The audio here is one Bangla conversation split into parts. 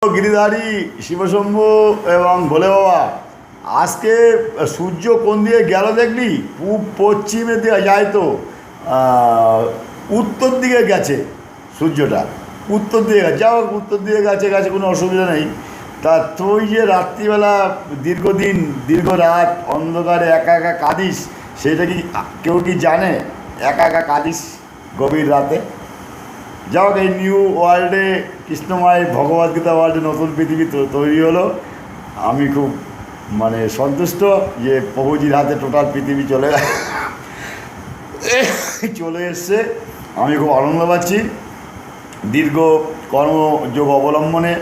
গিরিধারী শিবশম্ভু এবং ভোলে বাবা, আজকে সূর্য কোন দিকে গেল দেখলি? পূব পশ্চিমে দিয়ে যায় তো উত্তর দিকে গেছে সূর্যটা, উত্তর দিকে গেছে। যাও, উত্তর দিকে গেছে গেছে, কোনো অসুবিধা নেই। তা তুই যে রাত্রিবেলা দীর্ঘদিন দীর্ঘ রাত অন্ধকারে একা একা কাঁদিস, সেটা কি কেউ কি জানে? একা একা কাঁদিস গভীর রাতে। যাই হোক, এই নিউ ওয়ার্ল্ডে কৃষ্ণময় ভগবদ্গীতা ওয়ার্ল্ডে নতুন পৃথিবী তৈরি হলো। আমি খুব সন্তুষ্ট যে প্রভুজির হাতে টোটাল পৃথিবী চলে এসছে। আমি খুব আনন্দ পাচ্ছি। দীর্ঘ কর্মযোগ অবলম্বনে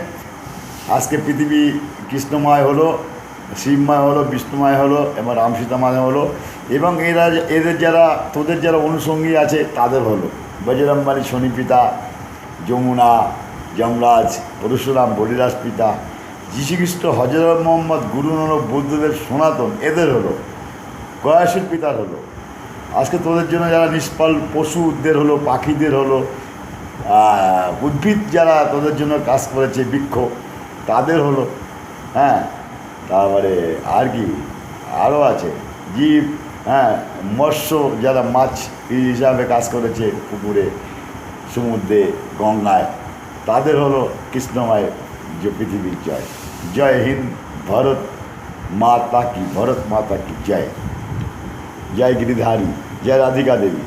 আজকে পৃথিবী কৃষ্ণময় হলো, শিবময় হলো, বিষ্ণুময় হলো এবং রাম সীতাময় হলো। এবং তোদের যারা অনুষঙ্গী আছে তাদের হলো বজরংবলী শনি পিতা, যমুনা যমরাজ, পরশুরাম বলিরাজ পিতা, যীশুখ্রিস্ট, হজরত মোহাম্মদ, গুরু নানক, বুদ্ধদেব, সনাতন, এদের হলো। গয়াসুর পিতার হলো। আজকে তোদের জন্য যারা নিষ্পাল পশুদের হলো, পাখিদের হলো, উদ্ভিদ যারা তোদের জন্য কাজ করেছে, বৃক্ষ, তাদের হলো। হ্যাঁ, তারপরে আর কি আরও আছে জীব, হ্যাঁ, মৎস্য যারা মাছ হিসাবে কাজ করেছে পুকুরে, সমুদ্রে, গঙ্গায়, তাদের হলো কৃষ্ণময় যে পৃথিবীর জয়। জয় হিন্দ, ভারত মাতা কি, ভারত মাতা কি জয়। জয় গিরিধারী, জয় রাধিকা দেবী।